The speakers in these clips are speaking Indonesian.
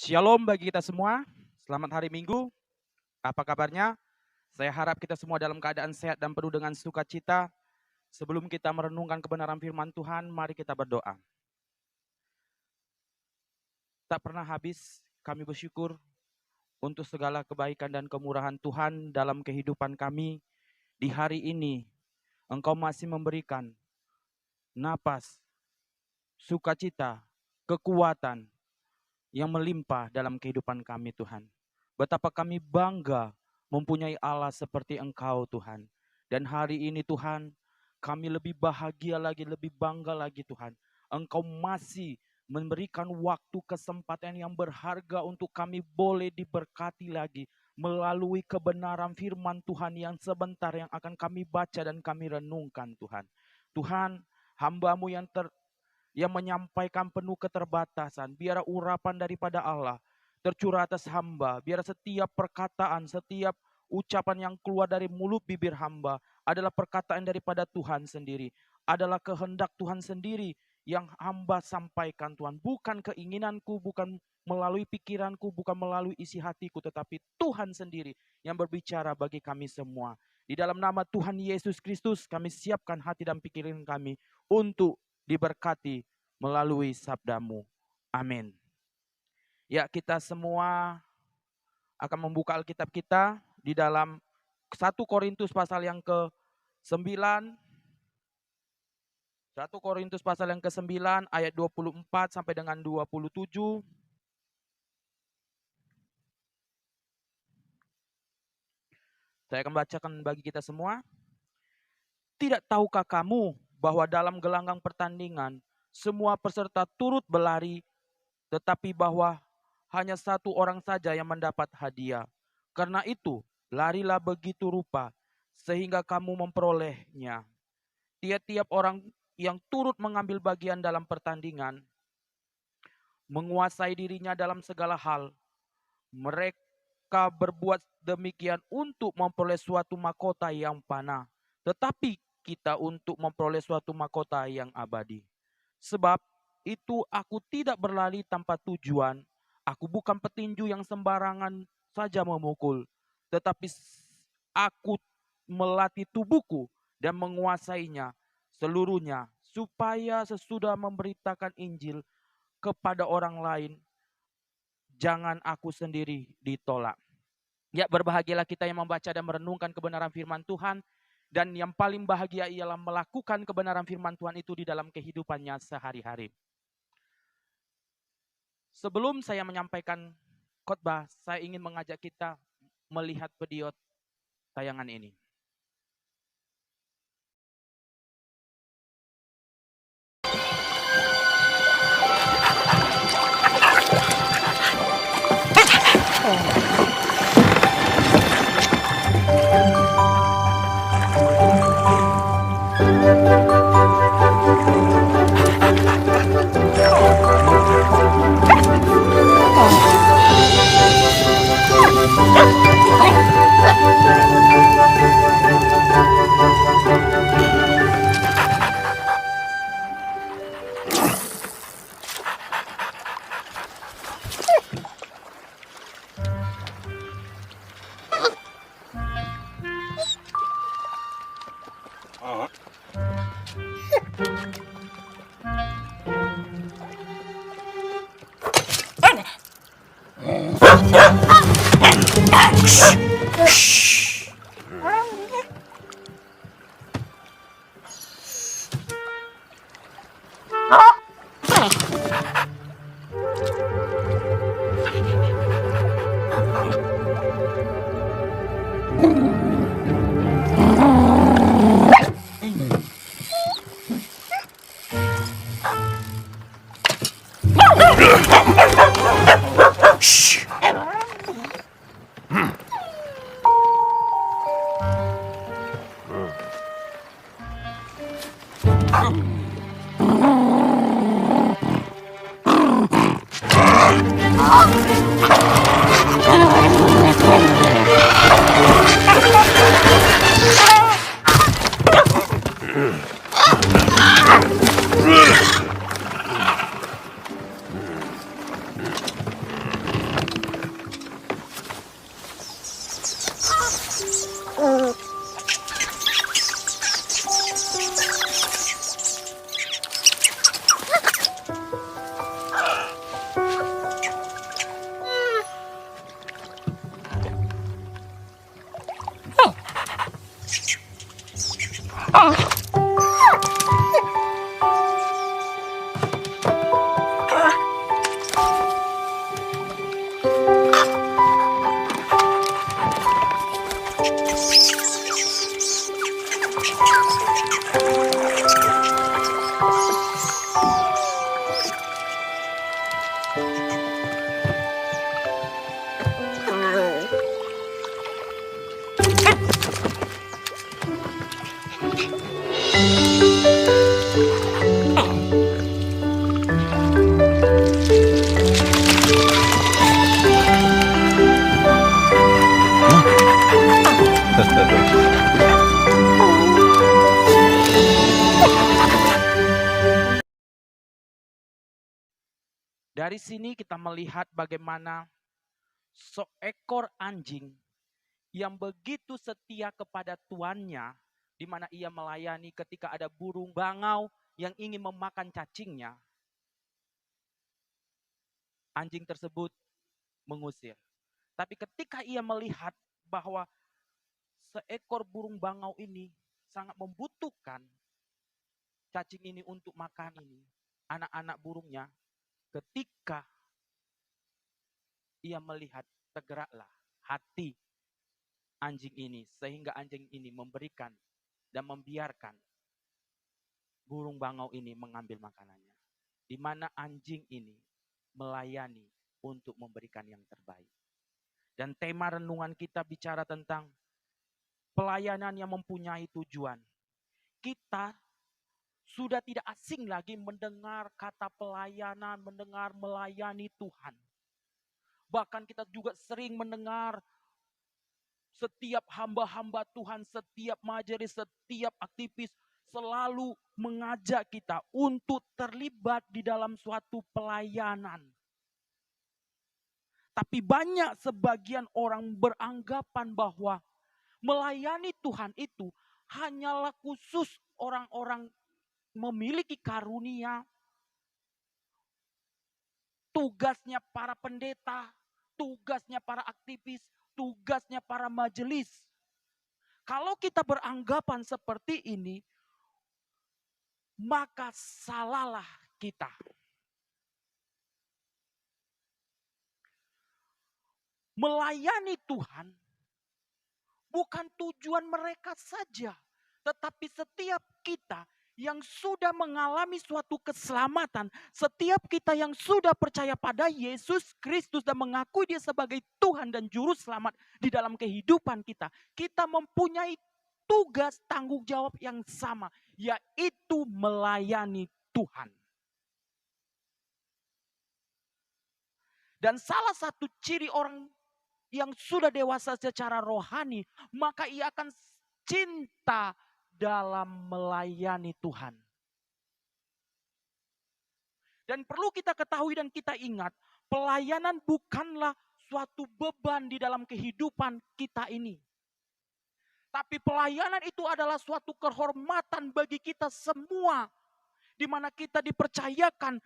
Shalom bagi kita semua. Selamat hari Minggu. Apa kabarnya? Saya harap kita semua dalam keadaan sehat dan penuh dengan sukacita. Sebelum kita merenungkan kebenaran firman Tuhan, mari kita berdoa. Tak pernah habis kami bersyukur untuk segala kebaikan dan kemurahan Tuhan dalam kehidupan kami. Di hari ini, Engkau masih memberikan napas, sukacita, kekuatan yang melimpah dalam kehidupan kami, Tuhan. Betapa kami bangga mempunyai Allah seperti Engkau, Tuhan. Dan hari ini, Tuhan, kami lebih bahagia lagi, lebih bangga lagi, Tuhan. Engkau masih memberikan waktu kesempatan yang berharga untuk kami boleh diberkati lagi melalui kebenaran firman Tuhan yang sebentar yang akan kami baca dan kami renungkan, Tuhan. Tuhan, hamba-Mu yang menyampaikan penuh keterbatasan. Biar urapan daripada Allah tercurah atas hamba. Biar setiap perkataan, setiap ucapan yang keluar dari mulut bibir hamba adalah perkataan daripada Tuhan sendiri. Adalah kehendak Tuhan sendiri yang hamba sampaikan, Tuhan. Bukan keinginanku, bukan melalui pikiranku, bukan melalui isi hatiku, tetapi Tuhan sendiri yang berbicara bagi kami semua. Di dalam nama Tuhan Yesus Kristus, kami siapkan hati dan pikiran kami untuk diberkati melalui sabda-Mu. Amin. Ya, kita semua akan membuka Alkitab kita di dalam 1 Korintus pasal yang ke-9. 1 Korintus pasal yang ke-9 ayat 24 sampai dengan 27. Saya akan bacakan bagi kita semua. Tidak tahukah kamu bahwa dalam gelanggang pertandingan semua peserta turut berlari, tetapi bahwa hanya satu orang saja yang mendapat hadiah. Karena itu, larilah begitu rupa, sehingga kamu memperolehnya. Tiap-tiap orang yang turut mengambil bagian dalam pertandingan, menguasai dirinya dalam segala hal. Mereka berbuat demikian untuk memperoleh suatu mahkota yang fana, tetapi kita untuk memperoleh suatu mahkota yang abadi. Sebab itu aku tidak berlari tanpa tujuan. Aku bukan petinju yang sembarangan saja memukul, tetapi aku melatih tubuhku dan menguasainya seluruhnya, supaya sesudah memberitakan Injil kepada orang lain, jangan aku sendiri ditolak. Ya, berbahagialah kita yang membaca dan merenungkan kebenaran firman Tuhan, dan yang paling bahagia ialah melakukan kebenaran firman Tuhan itu di dalam kehidupannya sehari-hari. Sebelum saya menyampaikan khotbah, saya ingin mengajak kita melihat video tayangan ini. Dari sini kita melihat bagaimana seekor anjing yang begitu setia kepada tuannya, di mana ia melayani ketika ada burung bangau yang ingin memakan cacingnya, anjing tersebut mengusir. Tapi ketika ia melihat bahwa seekor burung bangau ini sangat membutuhkan cacing ini untuk makan ini, anak-anak burungnya, ketika ia melihat, tergeraklah hati anjing ini, sehingga anjing ini memberikan dan membiarkan burung bangau ini mengambil makanannya. Di mana anjing ini melayani untuk memberikan yang terbaik. Dan tema renungan kita bicara tentang pelayanan yang mempunyai tujuan. Kita sudah tidak asing lagi mendengar kata pelayanan, mendengar melayani Tuhan. Bahkan kita juga sering mendengar setiap hamba-hamba Tuhan, setiap majelis, setiap aktivis selalu mengajak kita untuk terlibat di dalam suatu pelayanan. Tapi banyak sebagian orang beranggapan bahwa melayani Tuhan itu hanyalah khusus orang-orang memiliki karunia, tugasnya para pendeta, tugasnya para aktivis, tugasnya para majelis. Kalau kita beranggapan seperti ini, maka salahlah kita. Melayani Tuhan bukan tujuan mereka saja, tetapi setiap kita yang sudah mengalami suatu keselamatan, setiap kita yang sudah percaya pada Yesus Kristus dan mengakui Dia sebagai Tuhan dan Juru Selamat di dalam kehidupan kita, kita mempunyai tugas tanggung jawab yang sama, yaitu melayani Tuhan. Dan salah satu ciri orang yang sudah dewasa secara rohani, maka ia akan cinta dalam melayani Tuhan. Dan perlu kita ketahui dan kita ingat, pelayanan bukanlah suatu beban di dalam kehidupan kita ini. Tapi pelayanan itu adalah suatu kehormatan bagi kita semua, di mana kita dipercayakan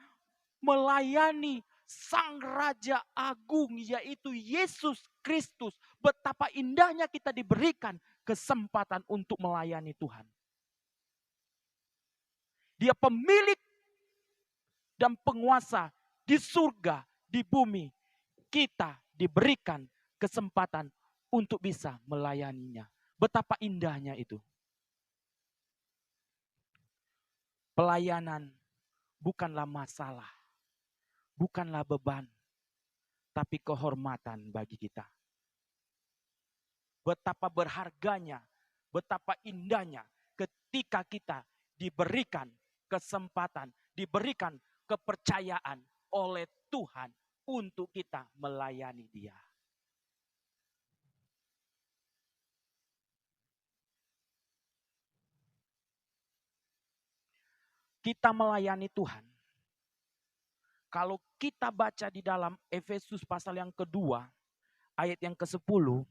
melayani Sang Raja Agung, yaitu Yesus Kristus. Betapa indahnya kita diberikan kesempatan untuk melayani Tuhan. Dia pemilik dan penguasa di surga, di bumi. Kita diberikan kesempatan untuk bisa melayaninya. Betapa indahnya itu. Pelayanan bukanlah masalah, bukanlah beban, tapi kehormatan bagi kita. Betapa berharganya, betapa indahnya ketika kita diberikan kesempatan, diberikan kepercayaan oleh Tuhan untuk kita melayani Dia. Kita melayani Tuhan. Kalau kita baca di dalam Efesus pasal yang kedua, ayat yang ke-10,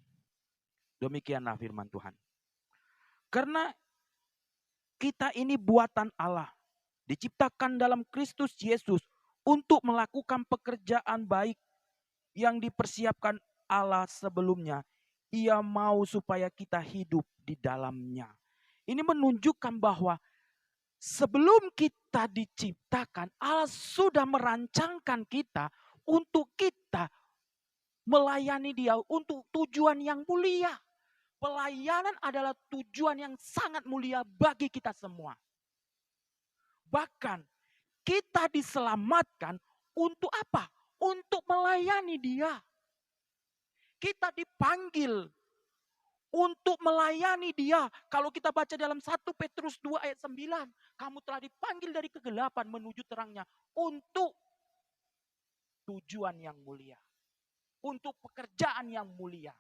demikianlah firman Tuhan. Karena kita ini buatan Allah, diciptakan dalam Kristus Yesus untuk melakukan pekerjaan baik yang dipersiapkan Allah sebelumnya. Ia mau supaya kita hidup di dalamnya. Ini menunjukkan bahwa sebelum kita diciptakan, Allah sudah merancangkan kita untuk kita melayani Dia untuk tujuan yang mulia. Pelayanan adalah tujuan yang sangat mulia bagi kita semua. Bahkan kita diselamatkan untuk apa? Untuk melayani Dia. Kita dipanggil untuk melayani Dia. Kalau kita baca dalam 1 Petrus 2 ayat 9. Kamu telah dipanggil dari kegelapan menuju terangnya. Untuk tujuan yang mulia. Untuk pekerjaan yang mulia.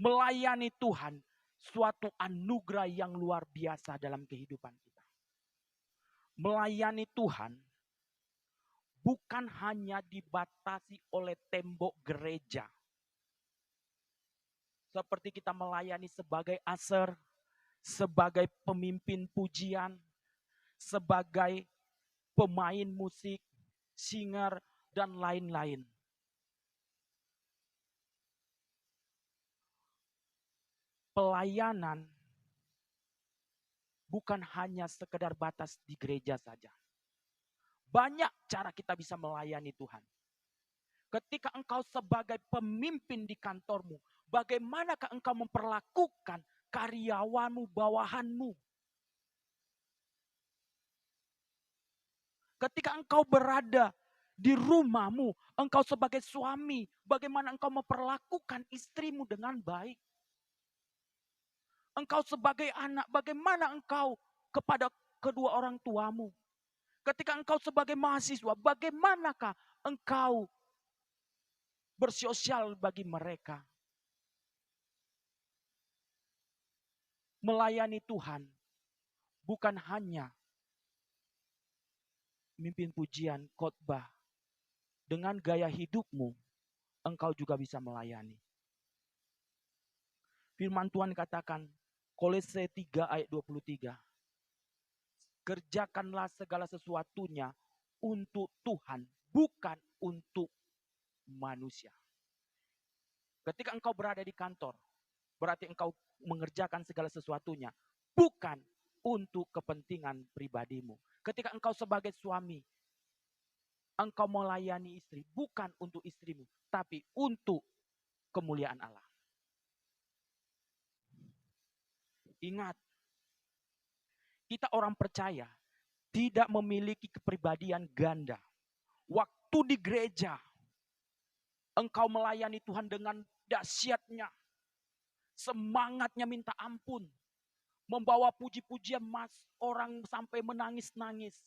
Melayani Tuhan suatu anugerah yang luar biasa dalam kehidupan kita. Melayani Tuhan bukan hanya dibatasi oleh tembok gereja. Seperti kita melayani sebagai usher, sebagai pemimpin pujian, sebagai pemain musik, singer, dan lain-lain. Pelayanan bukan hanya sekedar batas di gereja saja. Banyak cara kita bisa melayani Tuhan. Ketika engkau sebagai pemimpin di kantormu, bagaimanakah engkau memperlakukan karyawanmu, bawahanmu? Ketika engkau berada di rumahmu, engkau sebagai suami, bagaimana engkau memperlakukan istrimu dengan baik? Engkau sebagai anak, bagaimana engkau kepada kedua orang tuamu? Ketika engkau sebagai mahasiswa, bagaimanakah engkau bersosial bagi mereka? Melayani Tuhan bukan hanya mimpin pujian, khotbah. Dengan gaya hidupmu, engkau juga bisa melayani. Firman Tuhan katakan, Kolose 3 ayat 23. Kerjakanlah segala sesuatunya untuk Tuhan, bukan untuk manusia. Ketika engkau berada di kantor, berarti engkau mengerjakan segala sesuatunya, bukan untuk kepentingan pribadimu. Ketika engkau sebagai suami, engkau melayani istri, bukan untuk istrimu, tapi untuk kemuliaan Allah. Ingat, kita orang percaya tidak memiliki kepribadian ganda. Waktu di gereja, engkau melayani Tuhan dengan dahsyatnya, semangatnya minta ampun, membawa puji-pujian orang sampai menangis-nangis.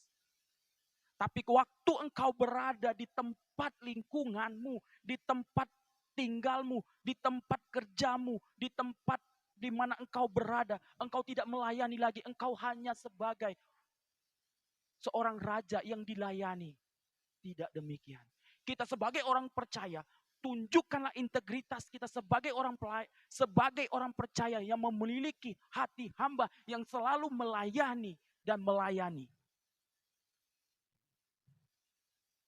Tapi waktu engkau berada di tempat lingkunganmu, di tempat tinggalmu, di tempat kerjamu, di tempat di mana engkau berada, engkau tidak melayani lagi, engkau hanya sebagai seorang raja yang dilayani. Tidak demikian. Kita sebagai orang percaya, tunjukkanlah integritas kita sebagai orang percaya yang memiliki hati hamba yang selalu melayani dan melayani.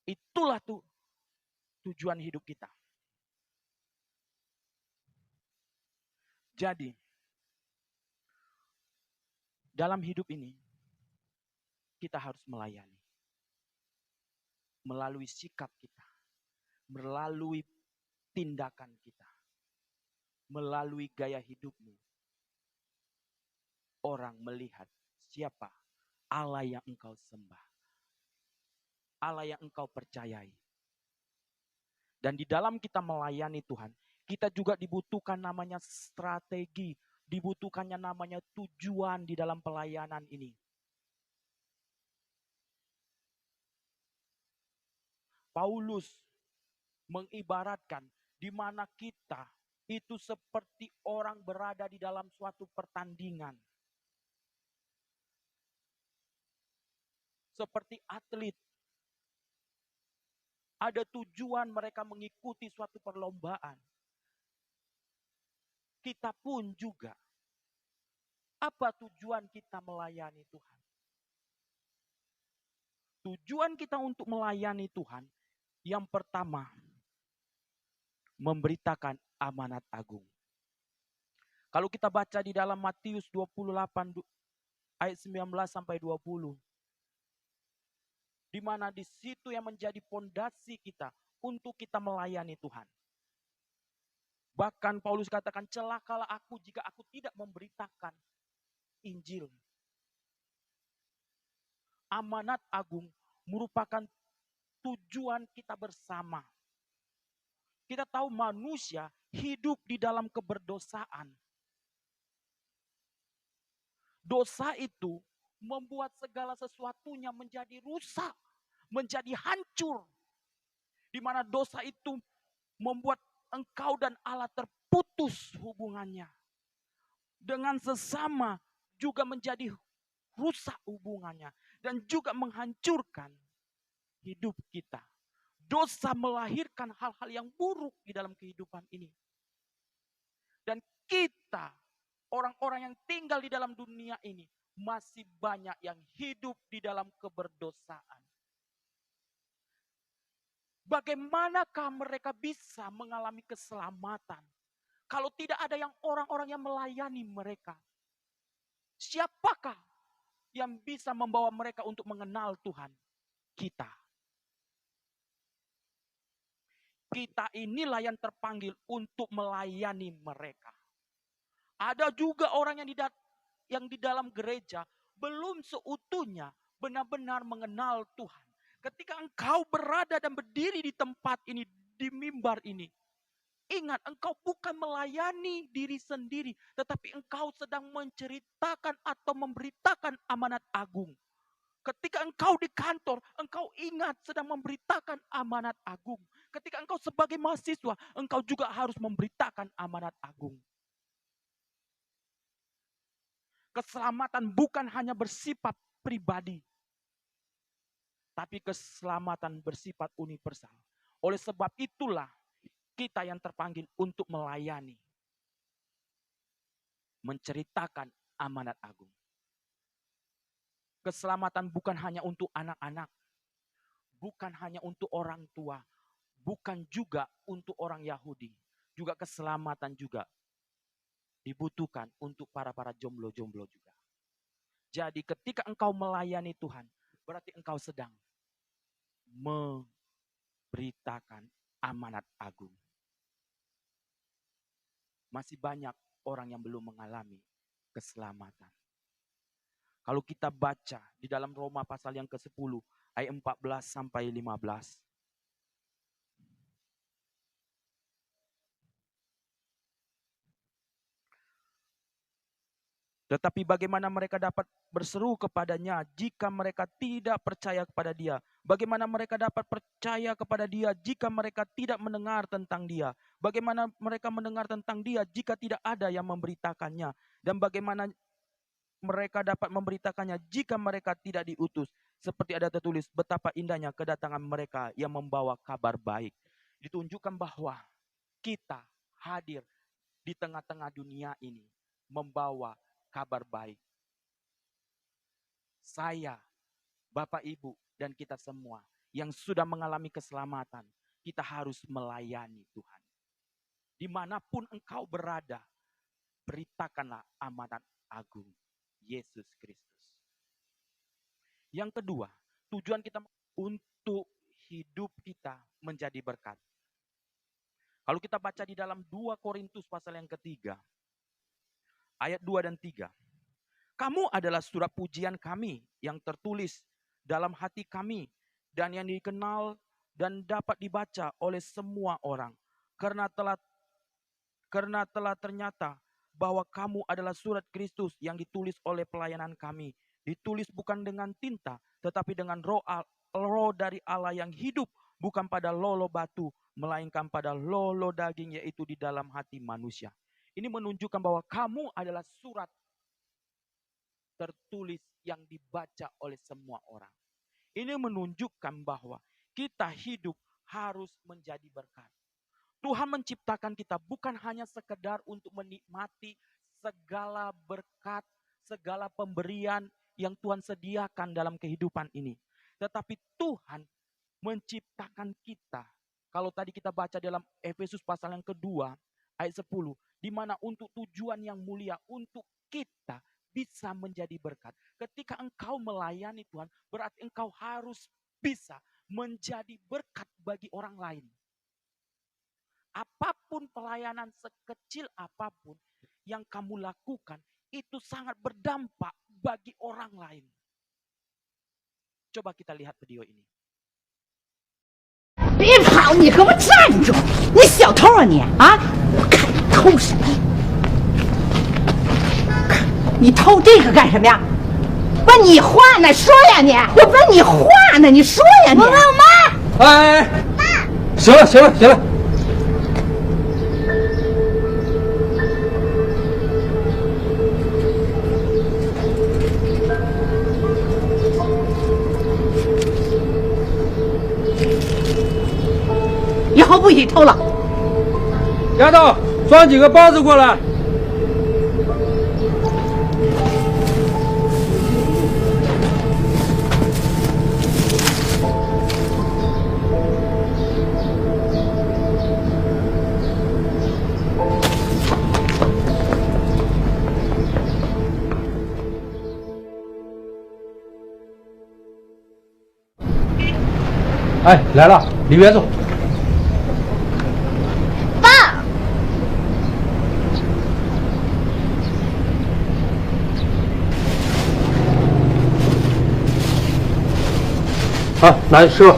Itulah tujuan hidup kita. Jadi, dalam hidup ini, kita harus melayani. Melalui sikap kita, melalui tindakan kita, melalui gaya hidupmu. Orang melihat siapa Allah yang engkau sembah. Allah yang engkau percayai. Dan di dalam kita melayani Tuhan, kita juga dibutuhkan namanya strategi, dibutuhkannya namanya tujuan di dalam pelayanan ini. Paulus mengibaratkan di mana kita itu seperti orang berada di dalam suatu pertandingan. Seperti atlet. Ada tujuan mereka mengikuti suatu perlombaan. Kita pun juga. Apa tujuan kita melayani Tuhan? Tujuan kita untuk melayani Tuhan, yang pertama, memberitakan amanat agung. Kalau kita baca di dalam Matius 28 ayat 19 sampai 20. Di mana di situ yang menjadi pondasi kita untuk kita melayani Tuhan. Bahkan Paulus katakan, celakalah aku jika aku tidak memberitakan Injil. Amanat agung merupakan tujuan kita bersama. Kita tahu manusia hidup di dalam keberdosaan. Dosa itu membuat segala sesuatunya menjadi rusak, menjadi hancur. Di mana dosa itu membuat engkau dan Allah terputus hubungannya. Dengan sesama juga menjadi rusak hubungannya. dan juga menghancurkan hidup kita. Dosa melahirkan hal-hal yang buruk di dalam kehidupan ini. Dan kita, orang-orang yang tinggal di dalam dunia ini, masih banyak yang hidup di dalam keberdosaan. Bagaimanakah mereka bisa mengalami keselamatan kalau tidak ada orang-orang yang melayani mereka? Siapakah yang bisa membawa mereka untuk mengenal Tuhan? Kita. Kita inilah yang terpanggil untuk melayani mereka. Ada juga orang yang di dalam gereja belum seutuhnya benar-benar mengenal Tuhan. Ketika engkau berada dan berdiri di tempat ini, di mimbar ini, ingat, engkau bukan melayani diri sendiri, tetapi engkau sedang menceritakan atau memberitakan amanat agung. Ketika engkau di kantor, engkau ingat sedang memberitakan amanat agung. Ketika engkau sebagai mahasiswa, engkau juga harus memberitakan amanat agung. Keselamatan bukan hanya bersifat pribadi, tapi keselamatan bersifat universal. Oleh sebab itulah kita yang terpanggil untuk melayani, menceritakan amanat agung. Keselamatan bukan hanya untuk anak-anak, bukan hanya untuk orang tua, bukan juga untuk orang Yahudi. Juga keselamatan juga dibutuhkan untuk para jomblo-jomblo juga. Jadi ketika engkau melayani Tuhan, berarti engkau sedang memberitakan amanat agung. Masih banyak orang yang belum mengalami keselamatan. Kalau kita baca di dalam Roma pasal yang ke-10 ayat 14 sampai 15. Tetapi bagaimana mereka dapat berseru kepadanya jika mereka tidak percaya kepada dia? Bagaimana mereka dapat percaya kepada dia jika mereka tidak mendengar tentang dia? Bagaimana mereka mendengar tentang dia jika tidak ada yang memberitakannya? Dan bagaimana mereka dapat memberitakannya jika mereka tidak diutus? Seperti ada tertulis, betapa indahnya kedatangan mereka yang membawa kabar baik. Ditunjukkan bahwa kita hadir di tengah-tengah dunia ini membawa kabar baik. Saya, Bapak, Ibu, dan kita semua yang sudah mengalami keselamatan, kita harus melayani Tuhan. Dimanapun engkau berada, beritakanlah amanat agung Yesus Kristus. Yang kedua, tujuan kita untuk hidup kita menjadi berkat. Kalau kita baca di dalam 2 Korintus pasal yang ketiga, ayat 2 dan 3. Kamu adalah surat pujian kami yang tertulis dalam hati kami dan yang dikenal dan dapat dibaca oleh semua orang. Karena telah ternyata bahwa kamu adalah surat Kristus yang ditulis oleh pelayanan kami. Ditulis bukan dengan tinta, tetapi dengan roh dari Allah yang hidup, bukan pada lolo batu, melainkan pada lolo daging, yaitu di dalam hati manusia. Ini menunjukkan bahwa kamu adalah surat tertulis yang dibaca oleh semua orang. Ini menunjukkan bahwa kita hidup harus menjadi berkat. Tuhan menciptakan kita bukan hanya sekedar untuk menikmati segala berkat, segala pemberian yang Tuhan sediakan dalam kehidupan ini. Tetapi Tuhan menciptakan kita. Kalau tadi kita baca dalam Efesus pasal yang kedua, ayat 10. Di mana untuk tujuan yang mulia, untuk kita bisa menjadi berkat. Ketika engkau melayani Tuhan, berarti engkau harus bisa menjadi berkat bagi orang lain. Apapun pelayanan sekecil apapun yang kamu lakukan, itu sangat berdampak bagi orang lain. Coba kita lihat video ini. 别跑，你给我站住！你小偷啊你啊！我看你偷什么？你偷这个干什么呀？问你话呢，说呀你！我问你话呢，你说呀你！我问我妈。哎，妈，行了行了行了。头不许偷了。丫头，装几个包子过来。哎，来了，里边坐。爸，好，来吃吧。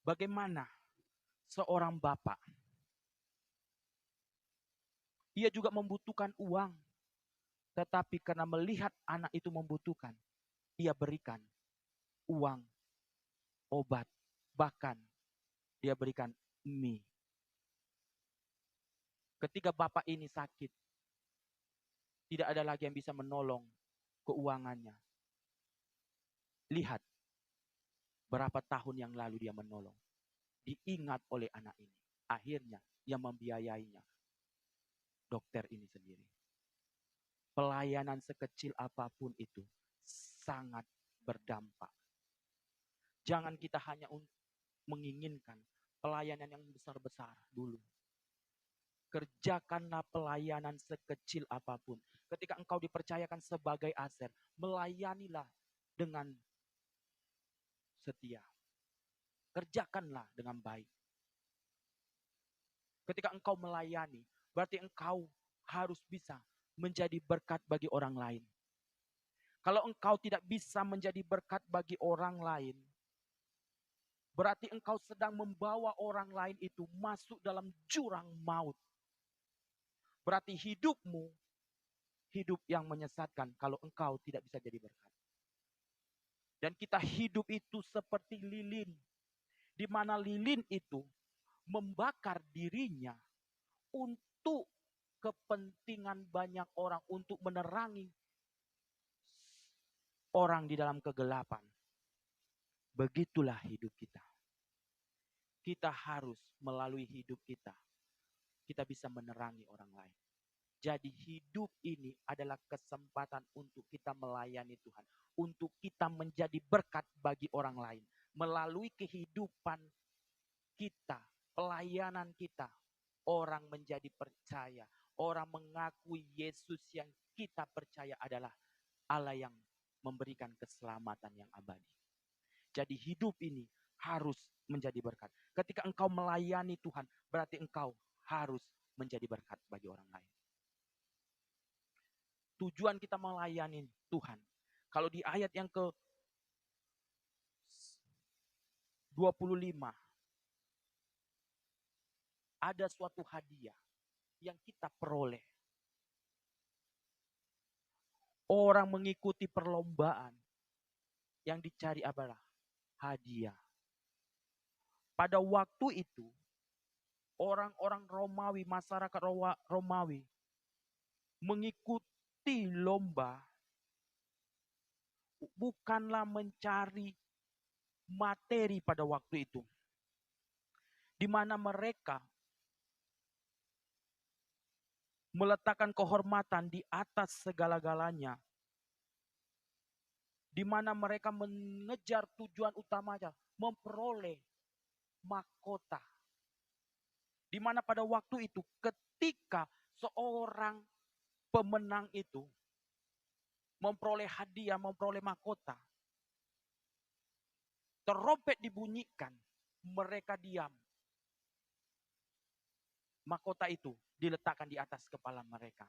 Bagaimana seorang bapak? Ia juga membutuhkan uang, tetapi karena melihat anak itu membutuhkan, ia berikan uang, obat, bahkan dia berikan mie. Ketika bapak ini sakit, tidak ada lagi yang bisa menolong keuangannya. Lihat berapa tahun yang lalu dia menolong. Diingat oleh anak ini. Akhirnya yang membiayainya dokter ini sendiri. Pelayanan sekecil apapun itu sangat berdampak. Jangan kita hanya menginginkan pelayanan yang besar-besar dulu. Kerjakanlah pelayanan sekecil apapun. Ketika engkau dipercayakan sebagai aser, melayanilah dengan setia. Kerjakanlah dengan baik. Ketika engkau melayani, berarti engkau harus bisa menjadi berkat bagi orang lain. Kalau engkau tidak bisa menjadi berkat bagi orang lain, berarti engkau sedang membawa orang lain itu masuk dalam jurang maut. Berarti hidupmu, hidup yang menyesatkan kalau engkau tidak bisa jadi berkat. Dan kita hidup itu seperti lilin. di mana lilin itu membakar dirinya untuk kepentingan banyak orang, untuk menerangi orang di dalam kegelapan. Begitulah hidup kita. Kita harus melalui hidup kita bisa menerangi orang lain. Jadi hidup ini adalah kesempatan untuk kita melayani Tuhan. Untuk kita menjadi berkat bagi orang lain. Melalui kehidupan kita, pelayanan kita, orang menjadi percaya. Orang mengakui Yesus yang kita percaya adalah Allah yang memberikan keselamatan yang abadi. Jadi hidup ini harus menjadi berkat. Ketika engkau melayani Tuhan, berarti engkau harus menjadi berkat bagi orang lain. Tujuan kita melayani Tuhan. Kalau di ayat yang ke-25, ada suatu hadiah yang kita peroleh. Orang mengikuti perlombaan, yang dicari adalah hadiah. Pada waktu itu, orang-orang Romawi, masyarakat Romawi, mengikuti lomba bukanlah mencari materi pada waktu itu. Di mana mereka meletakkan kehormatan di atas segala-galanya. Di mana mereka mengejar tujuan utamanya, memperoleh mahkota. Di mana pada waktu itu ketika seorang pemenang itu memperoleh hadiah, memperoleh mahkota, terompet dibunyikan, mereka diam. Mahkota itu diletakkan di atas kepala mereka.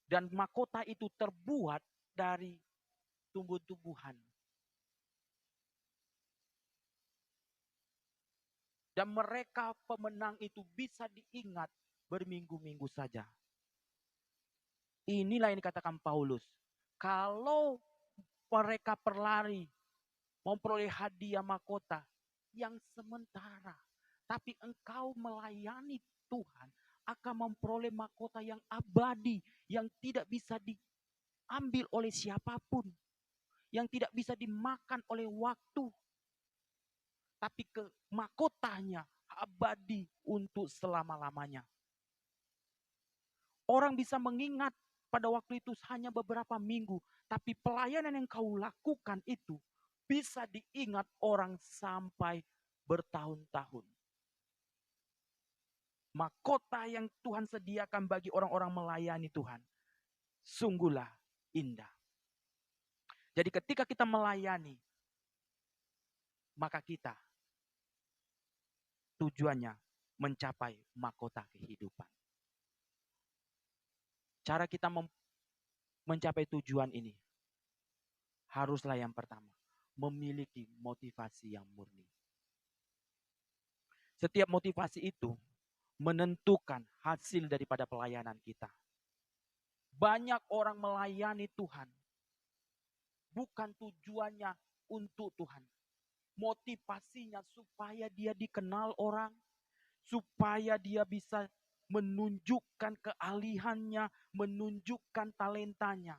Dan mahkota itu terbuat dari tumbuh-tumbuhan. Dan mereka pemenang itu bisa diingat berminggu-minggu saja. Inilah yang dikatakan Paulus. Kalau mereka berlari memperoleh hadiah mahkota yang sementara, tapi engkau melayani Tuhan akan memperoleh mahkota yang abadi, yang tidak bisa diambil oleh siapapun, yang tidak bisa dimakan oleh waktu, tapi mahkotanya abadi untuk selama-lamanya. Orang bisa mengingat pada waktu itu hanya beberapa minggu, tapi pelayanan yang kau lakukan itu bisa diingat orang sampai bertahun-tahun. Mahkota yang Tuhan sediakan bagi orang-orang melayani Tuhan, sungguhlah indah. Jadi ketika kita melayani, maka kita tujuannya mencapai mahkota kehidupan. Cara kita mencapai tujuan ini, haruslah yang pertama, memiliki motivasi yang murni. Setiap motivasi itu menentukan hasil daripada pelayanan kita. Banyak orang melayani Tuhan, bukan tujuannya untuk Tuhan. Motivasinya supaya dia dikenal orang, supaya dia bisa menunjukkan keahliannya, menunjukkan talentanya.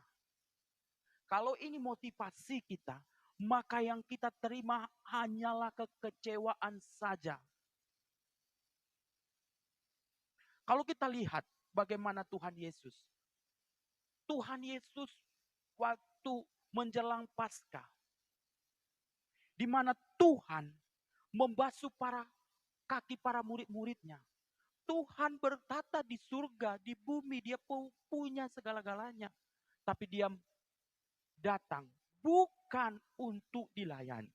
Kalau ini motivasi kita, maka yang kita terima hanyalah kekecewaan saja. Kalau kita lihat bagaimana Tuhan Yesus. Tuhan Yesus waktu menjelang Paskah, di mana Tuhan membasuh kaki para murid-muridnya. Tuhan bertata di surga, di bumi, dia punya segala-galanya. Tapi dia datang bukan untuk dilayani.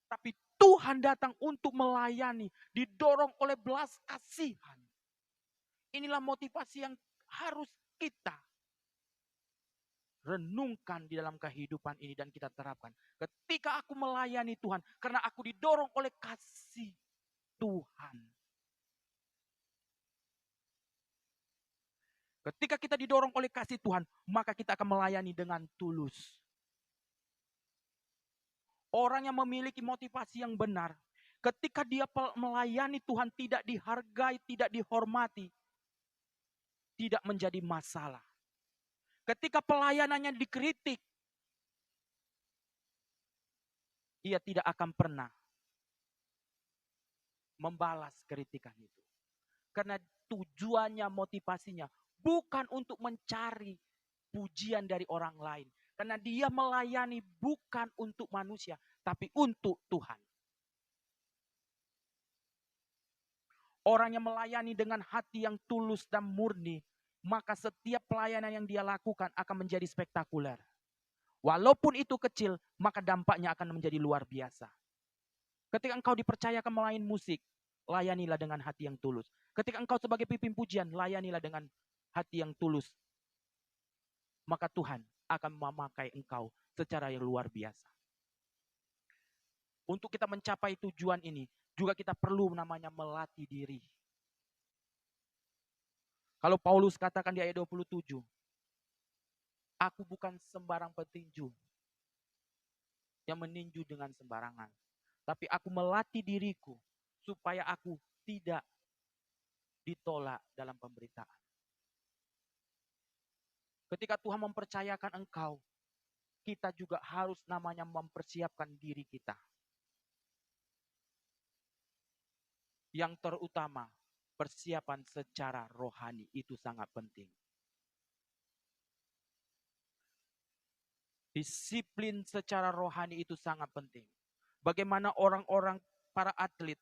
Tapi Tuhan datang untuk melayani, didorong oleh belas kasihan. Inilah motivasi yang harus kita renungkan di dalam kehidupan ini dan kita terapkan. Ketika aku melayani Tuhan, karena aku didorong oleh kasih Tuhan. Ketika kita didorong oleh kasih Tuhan, maka kita akan melayani dengan tulus. Orang yang memiliki motivasi yang benar, ketika dia melayani Tuhan tidak dihargai, tidak dihormati, tidak menjadi masalah. Ketika pelayanannya dikritik, ia tidak akan pernah membalas kritikan itu. Karena tujuannya, motivasinya bukan untuk mencari pujian dari orang lain. Karena dia melayani bukan untuk manusia, tapi untuk Tuhan. Orang yang melayani dengan hati yang tulus dan murni, maka setiap pelayanan yang dia lakukan akan menjadi spektakuler. Walaupun itu kecil, maka dampaknya akan menjadi luar biasa. Ketika engkau dipercayakan melayani musik, layanilah dengan hati yang tulus. Ketika engkau sebagai pimpin pujian, layanilah dengan hati yang tulus. Maka Tuhan akan memakai engkau secara yang luar biasa. Untuk kita mencapai tujuan ini, juga kita perlu namanya melatih diri. Kalau Paulus katakan di ayat 27, aku bukan sembarang petinju yang meninju dengan sembarangan. Tapi aku melatih diriku supaya aku tidak ditolak dalam pemberitaan. Ketika Tuhan mempercayakan engkau, kita juga harus namanya mempersiapkan diri kita. Yang terutama, persiapan secara rohani itu sangat penting. Disiplin secara rohani itu sangat penting. Bagaimana orang-orang, para atlet,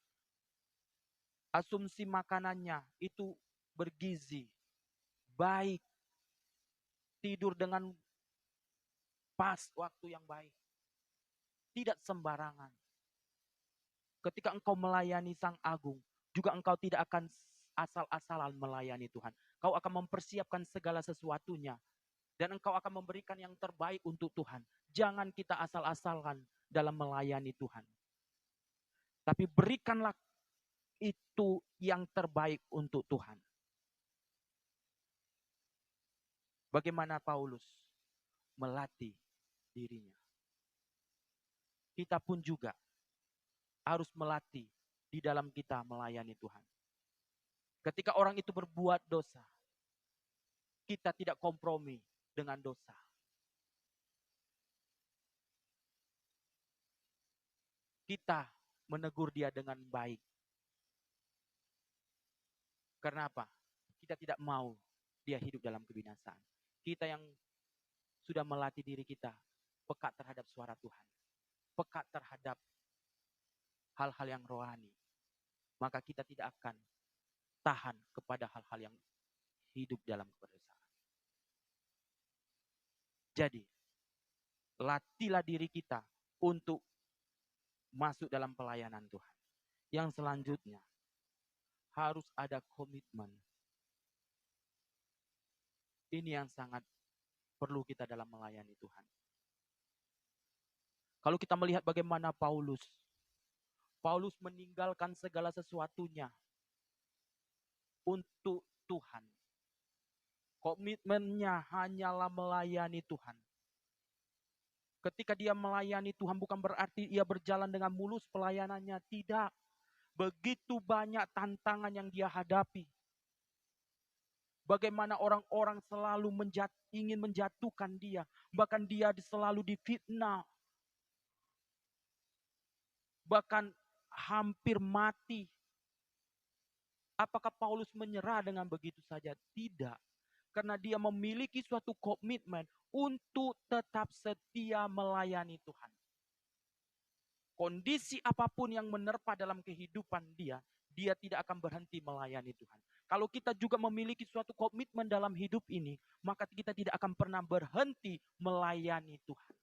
asumsi makanannya itu bergizi, baik, tidur dengan pas waktu yang baik. Tidak sembarangan. Ketika engkau melayani Sang Agung, juga engkau tidak akan asal-asalan melayani Tuhan. Kau akan mempersiapkan segala sesuatunya. Dan engkau akan memberikan yang terbaik untuk Tuhan. Jangan kita asal-asalan dalam melayani Tuhan. Tapi berikanlah itu yang terbaik untuk Tuhan. Bagaimana Paulus melatih dirinya. Kita pun juga harus melatih di dalam kita melayani Tuhan. Ketika orang itu berbuat dosa, kita tidak kompromi dengan dosa. Kita menegur dia dengan baik. Karena apa? Kita tidak mau dia hidup dalam kebinasaan. Kita yang sudah melatih diri kita peka terhadap suara Tuhan, peka terhadap hal-hal yang rohani, maka kita tidak akan tahan kepada hal-hal yang hidup dalam kedosaan. Jadi, latihlah diri kita untuk masuk dalam pelayanan Tuhan. Yang selanjutnya, harus ada komitmen. Ini yang sangat perlu kita dalam melayani Tuhan. Kalau kita melihat bagaimana Paulus meninggalkan segala sesuatunya untuk Tuhan. Komitmennya hanyalah melayani Tuhan. Ketika dia melayani Tuhan bukan berarti ia berjalan dengan mulus pelayanannya. Tidak. Begitu banyak tantangan yang dia hadapi. Bagaimana orang-orang selalu ingin menjatuhkan dia. Bahkan dia selalu difitnah. Bahkan hampir mati. Apakah Paulus menyerah dengan begitu saja? Tidak. Karena dia memiliki suatu komitmen untuk tetap setia melayani Tuhan. Kondisi apapun yang menerpa dalam kehidupan dia tidak akan berhenti melayani Tuhan. Kalau kita juga memiliki suatu komitmen dalam hidup ini, maka kita tidak akan pernah berhenti melayani Tuhan.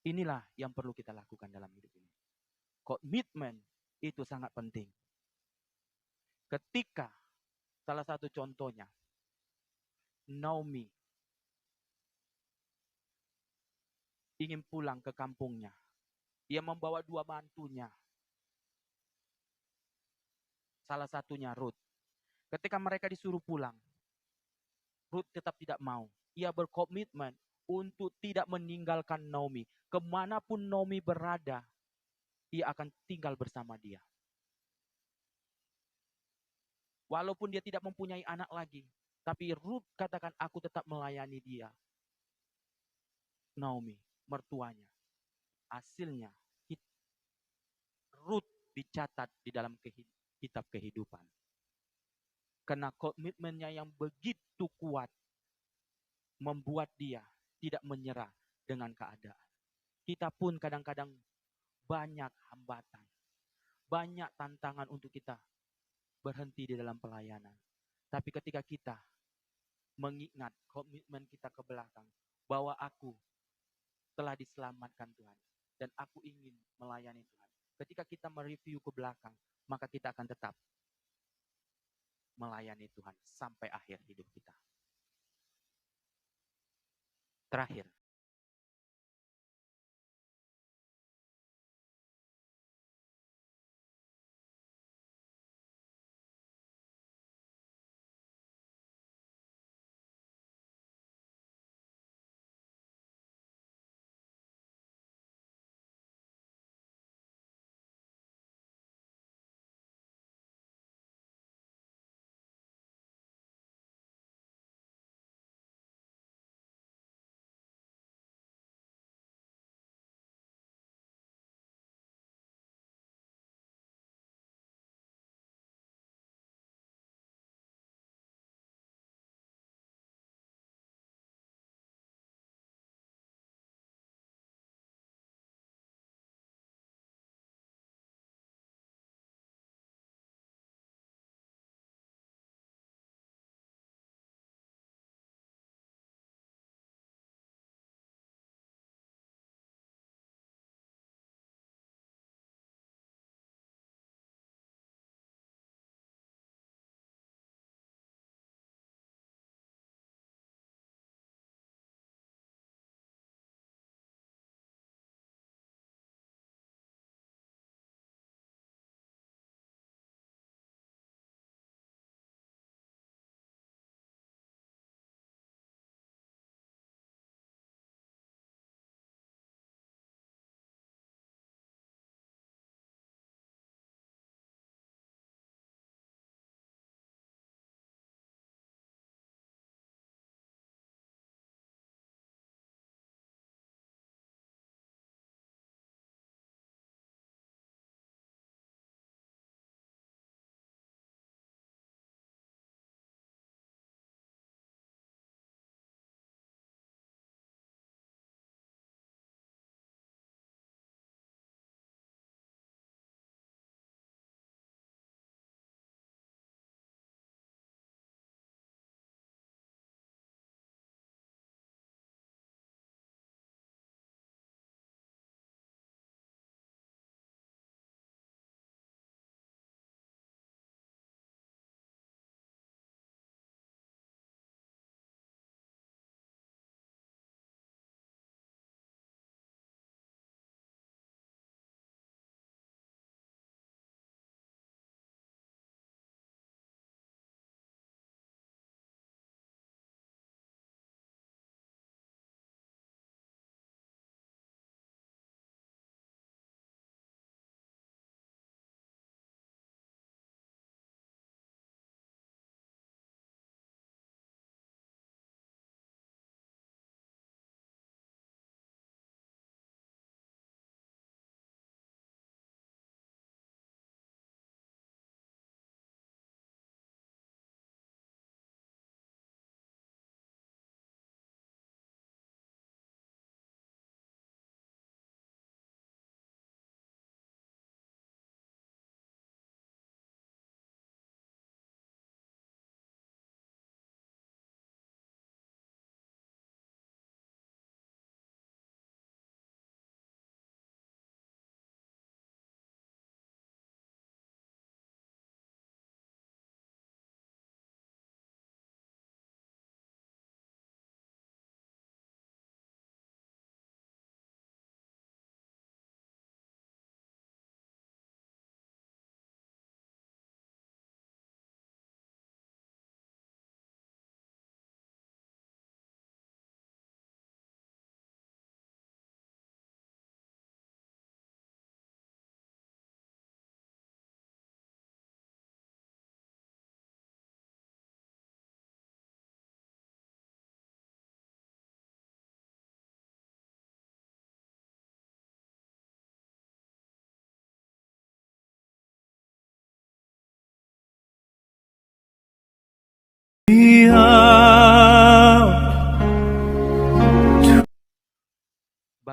Inilah yang perlu kita lakukan dalam hidup ini. Komitmen itu sangat penting. Ketika salah satu contohnya, Naomi ingin pulang ke kampungnya. Ia membawa 2 mantunya. Salah satunya Ruth. Ketika mereka disuruh pulang, Ruth tetap tidak mau. Ia berkomitmen untuk tidak meninggalkan Naomi. Kemanapun Naomi berada, ia akan tinggal bersama dia. Walaupun dia tidak mempunyai anak lagi, tapi Ruth katakan, aku tetap melayani dia. Naomi, mertuanya. Hasilnya, Ruth dicatat di dalam kitab kehidupan. Karena komitmennya yang begitu kuat, membuat dia tidak menyerah dengan keadaan. Kita pun kadang-kadang banyak hambatan, banyak tantangan untuk kita berhenti di dalam pelayanan. Tapi ketika kita mengingat komitmen kita ke belakang, bahwa aku telah diselamatkan Tuhan, dan aku ingin melayani Tuhan. Ketika kita mereview ke belakang, maka kita akan tetap melayani Tuhan sampai akhir hidup kita. Terakhir,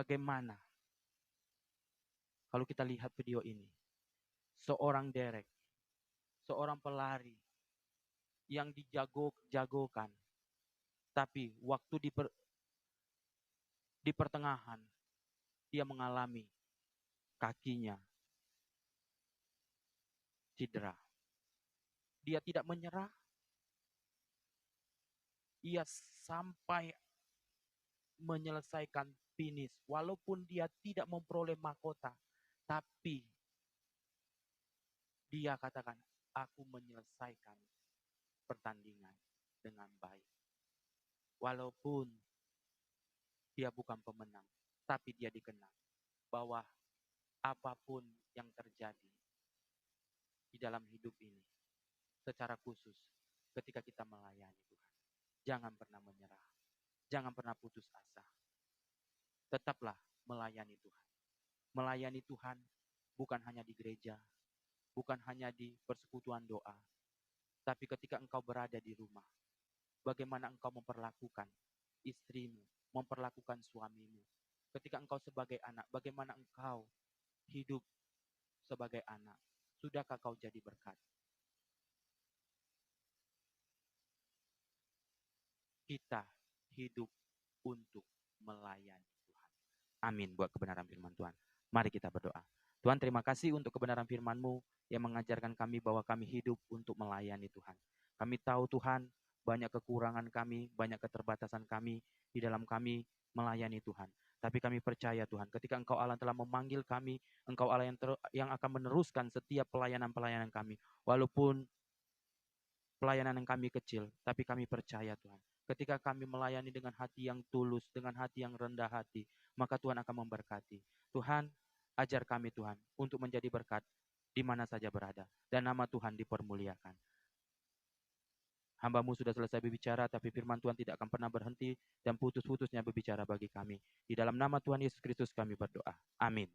bagaimana kalau kita lihat video ini, seorang Derek, seorang pelari yang dijago-jagokan, tapi waktu di pertengahan dia mengalami kakinya cedera. Dia tidak menyerah. Ia sampai menyelesaikan finish. Walaupun dia tidak memperoleh mahkota, tapi dia katakan, aku menyelesaikan pertandingan dengan baik. Walaupun dia bukan pemenang, tapi dia dikenal bahwa apapun yang terjadi di dalam hidup ini, secara khusus ketika kita melayani Tuhan, jangan pernah menyerah, jangan pernah putus asa. Tetaplah melayani Tuhan. Melayani Tuhan bukan hanya di gereja, bukan hanya di persekutuan doa, tapi ketika engkau berada di rumah, bagaimana engkau memperlakukan istrimu, memperlakukan suamimu. Ketika engkau sebagai anak, bagaimana engkau hidup sebagai anak. Sudahkah kau jadi berkat? Kita hidup untuk melayani Tuhan. Amin buat kebenaran firman Tuhan. Mari kita berdoa. Tuhan, terima kasih untuk kebenaran firman-Mu yang mengajarkan kami bahwa kami hidup untuk melayani Tuhan. Kami tahu Tuhan, banyak kekurangan kami, banyak keterbatasan kami di dalam kami melayani Tuhan. Tapi kami percaya Tuhan, ketika Engkau Allah telah memanggil kami, Engkau Allah yang akan meneruskan setiap pelayanan-pelayanan kami. Walaupun pelayanan yang kami kecil, tapi kami percaya Tuhan. Ketika kami melayani dengan hati yang tulus, dengan hati yang rendah hati, maka Tuhan akan memberkati. Tuhan, ajar kami Tuhan untuk menjadi berkat di mana saja berada. Dan nama Tuhan dipermuliakan. Hamba-Mu sudah selesai berbicara, tapi firman Tuhan tidak akan pernah berhenti dan putus-putusnya berbicara bagi kami. Di dalam nama Tuhan Yesus Kristus kami berdoa. Amin.